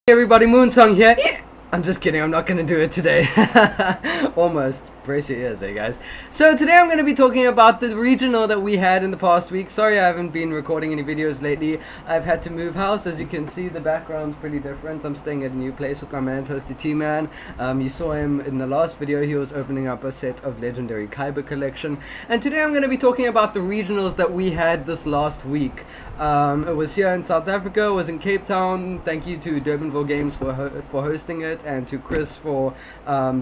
Hey everybody, Moonsong here. I'm just kidding, I'm not going to do it today. Almost. Brace your ears, guys. So today I'm going to be talking about the regional that we had in the past week. Sorry I haven't been recording any videos lately. I've had to move house. As you can see, the background's pretty different. I'm staying at a new place with my man, Toasty T-Man. You saw him in the last video. He was opening up a set of legendary Kyber collection. And today I'm going to be talking about the regionals that we had this last week. It was here in South Africa, it was in Cape Town. Thank you to Durbanville Games for hosting it, and to Chris for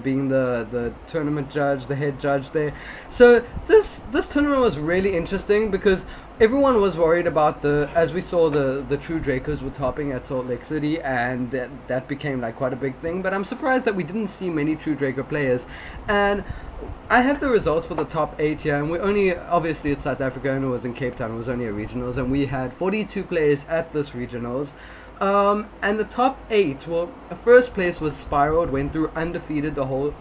being the tournament judge, the head judge there. So this tournament was really interesting because everyone was worried about as we saw the true Dracos were topping at Salt Lake City, and that became like quite a big thing. But I'm surprised that we didn't see many true Draco players. And I have the results for the top 8 here, and we only, obviously it's South Africa and it was in Cape Town, it was only a regionals, and we had 42 players at this regionals. And the top 8, well, first place was Spiraled, went through undefeated the whole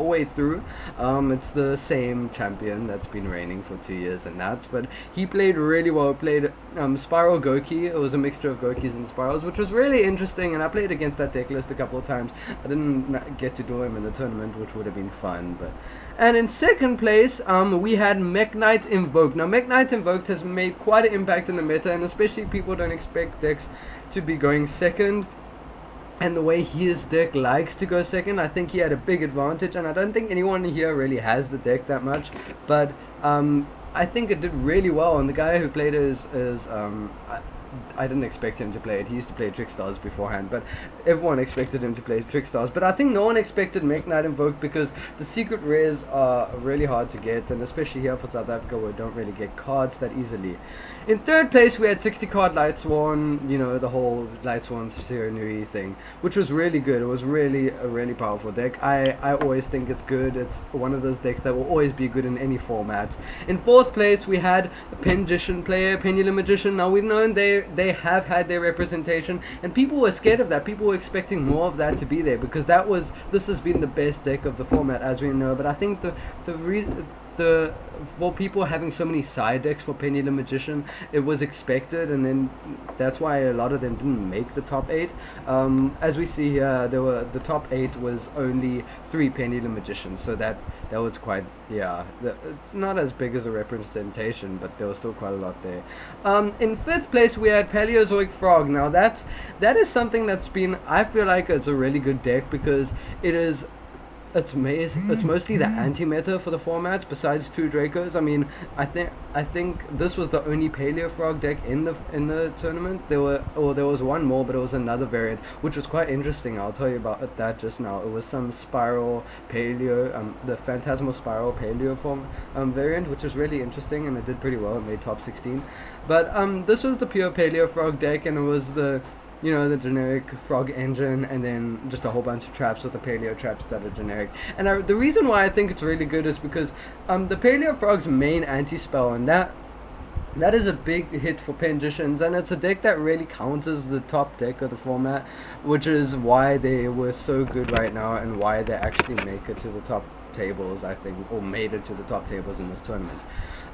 way through. It's the same champion that's been reigning for 2 years and that, but he played really well. Played Spiral Goki. It was a mixture of Gokis and Spirals, which was really interesting, and I played against that deck list a couple of times. I didn't get to do him in the tournament, which would have been fun, but... And in second place, we had mekk-knight Invoked. Now, mekk-knight Invoked has made quite an impact in the meta, and especially people don't expect decks to be going second. And the way his deck likes to go second, I think he had a big advantage, and I don't think anyone here really has the deck that much. But I think it did really well, and the guy who played it I didn't expect him to play it. He used to play Trickstars beforehand, but everyone expected him to play Trickstars. But I think no one expected mekk-knight Invoked because the secret rares are really hard to get, and especially here for South Africa where we don't really get cards that easily. In third place we had 60 card Lightsworn, you know, the whole Lightsworn Sirenui thing, which was really good. It was really a really powerful deck. I always think it's good. It's one of those decks that will always be good in any format. In fourth place we had a Pendulum player, Pendulum Magician. Now we've known they have had their representation, and people were scared of that. People were expecting more of that to be there because this has been the best deck of the format, as we know. But I think well, people having so many side decks for Pendulum Magician, it was expected, and then that's why a lot of them didn't make the top 8. As we see here, the top 8 was only 3 Pendulum Magicians, so that was quite, yeah, it's not as big as a representation, but there was still quite a lot there. In fifth place we had Paleozoic Frog. Now that is something that's been, I feel like it's a really good deck because it's mostly the anti-meta for the format besides True Dracos. I mean, I think this was the only Paleo Frog deck in the tournament. There was one more, but it was another variant, which was quite interesting. I'll tell you about that just now. It was some Spiral Paleo, the Phantasmal Spiral Paleo form variant, which was really interesting, and it did pretty well. It made top 16. But this was the pure Paleo Frog deck, and it was the generic frog engine, and then just a whole bunch of traps with the paleo traps that are generic. And the reason why I think it's really good is because the paleo frog's main anti-spell, and that is a big hit for Pendulums, and it's a deck that really counters the top deck of the format, which is why they were so good right now and why they actually make it to the top tables, I think, or made it to the top tables in this tournament.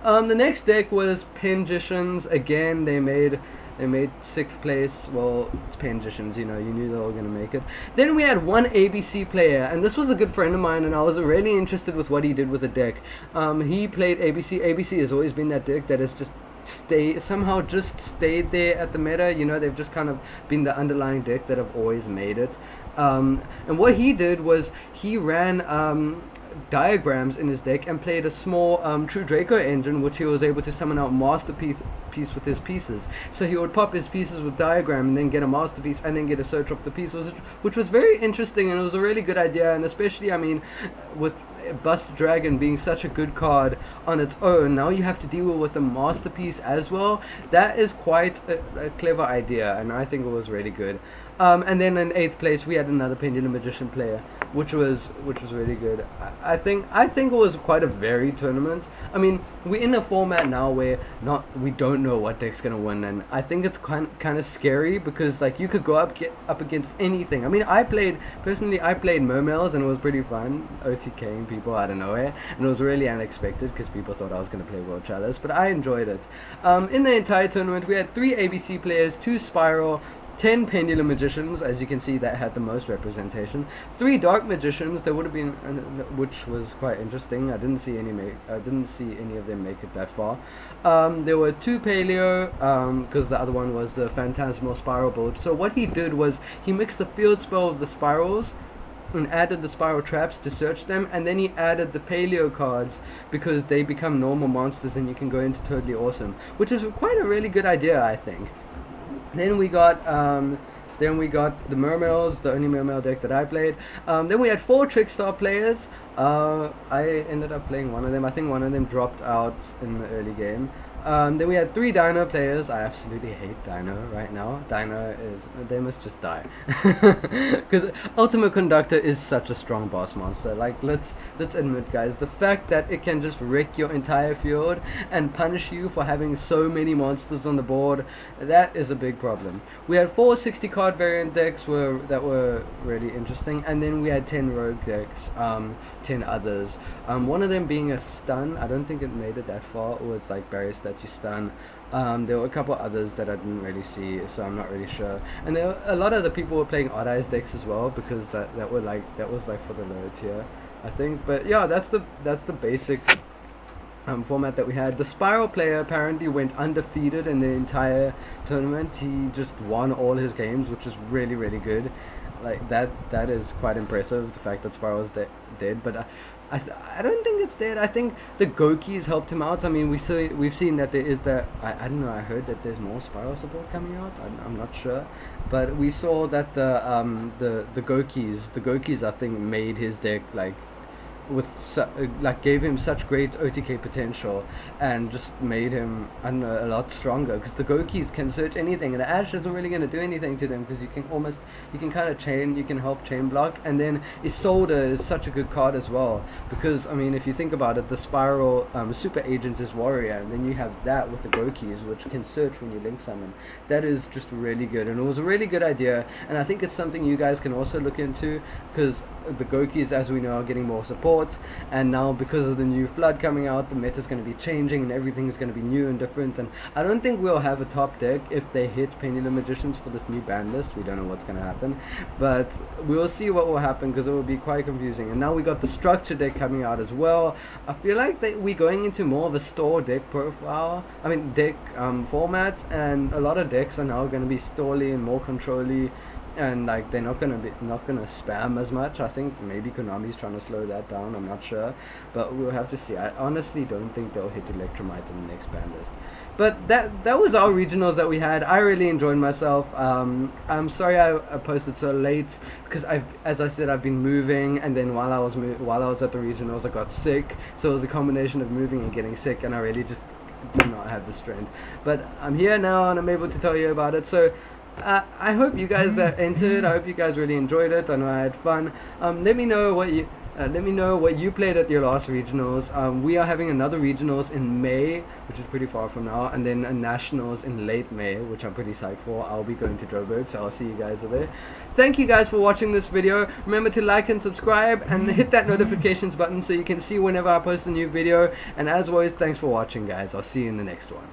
The next deck was Pendulums. Again, they made 6th place. Well, it's Pendulums, you knew they were going to make it. Then we had one ABC player, and this was a good friend of mine, and I was really interested with what he did with the deck. He played ABC. ABC has always been that deck that has just stayed there at the meta. They've just kind of been the underlying deck that have always made it. And what he did was he ran diagrams in his deck and played a small True Draco engine, which he was able to summon out Masterpiece with his pieces. So he would pop his pieces with diagram and then get a Masterpiece and then get a search of the piece, which was very interesting, and it was a really good idea. And especially, I mean, with Bust Dragon being such a good card on its own, now you have to deal with a Masterpiece as well. That is quite a clever idea, and I think it was really good. And then in 8th place we had another Pendulum Magician player, which was really good. I think it was quite a varied tournament. I mean, we're in a format now where we don't know what deck's gonna win, and I think it's kind of scary because like you could go up against anything. I mean, I played Mermails, and it was pretty fun, OTKing people out of nowhere, and it was really unexpected because people thought I was gonna play World Chalice, but I enjoyed it. In the entire tournament we had 3 ABC players, 2 Spiral, 10 Pendulum Magicians, as you can see, that had the most representation. 3 Dark Magicians, there would have been, which was quite interesting. I didn't see any of them make it that far. There were 2 Paleo, because the other one was the Phantasmal Spiral build. So what he did was he mixed the field spell of the spirals and added the spiral traps to search them, and then he added the Paleo cards because they become normal monsters and you can go into Totally Awesome, which is quite a really good idea, I think. Then we got the Mermails, the only Mermail deck that I played. Then we had 4 Trickstar players. I ended up playing one of them. I think one of them dropped out in the early game. Then we had 3 Dino players. I absolutely hate Dino right now. They must just die. Because Ultimate Conductor is such a strong boss monster. Like, let's admit, guys, the fact that it can just wreck your entire field and punish you for having so many monsters on the board, that is a big problem. We had 4 60 card variant decks that were really interesting, and then we had 10 rogue decks, 10 others. One of them being a stun. I don't think it made it that far. It was like barrier statue stun. There were a couple others that I didn't really see, so I'm not really sure. And there were a lot of the people were playing Odd Eyes decks as well, because that was like for the lower tier, I think. But yeah, that's the basic format that we had. The Spiral player apparently went undefeated in the entire tournament. He just won all his games, which is really, really good. Like, that is quite impressive, the fact that Spiral's dead. But I don't think it's dead. I think the Gokis helped him out. I mean, we've seen that there is that, I don't know, I heard that there's more Spiral support coming out. I'm not sure, but we saw that the Gokis I think made his deck like gave him such great OTK potential and just made him, I don't know, a lot stronger, because the Gokis can search anything and the Ash isn't really going to do anything to them, because you can kind of you can help chain block. And then Isolde is such a good card as well, because I mean, if you think about it, the Spiral super agent is warrior, and then you have that with the Gokis, which can search when you link summon. That is just really good, and it was a really good idea, and I think it's something you guys can also look into, because the Gokis, as we know, are getting more support, and now because of the new flood coming out, the meta is going to be changing and everything is going to be new and different. And I don't think we'll have a top deck if they hit Pendulum Magicians for this new ban list. We don't know what's going to happen, but we'll see what will happen, because it will be quite confusing. And now we got the structure deck coming out as well. I feel like we're going into more of a store deck profile, deck format, and a lot of decks are now going to be storely and more control-y, and like they're not gonna spam as much. I think maybe Konami's trying to slow that down, I'm not sure, but we'll have to see. I honestly don't think they'll hit Electromite in the next ban list. But that was our regionals that we had. I really enjoyed myself. I'm sorry I posted so late, because as I said, I've been moving, and then while I was at the regionals I got sick, so it was a combination of moving and getting sick, and I really just did not have the strength. But I'm here now and I'm able to tell you about it. So I hope you guys that entered, I hope you guys really enjoyed it. I know I had fun. Let me know what you played at your last regionals. We are having another regionals in May, which is pretty far from now, and then a nationals in late May, which I'm pretty psyched for. I'll be going to Durbanville, so I'll see you guys over there. Thank you guys for watching this video. Remember to like and subscribe and hit that notifications button so you can see whenever I post a new video. And as always, thanks for watching, guys. I'll see you in the next one.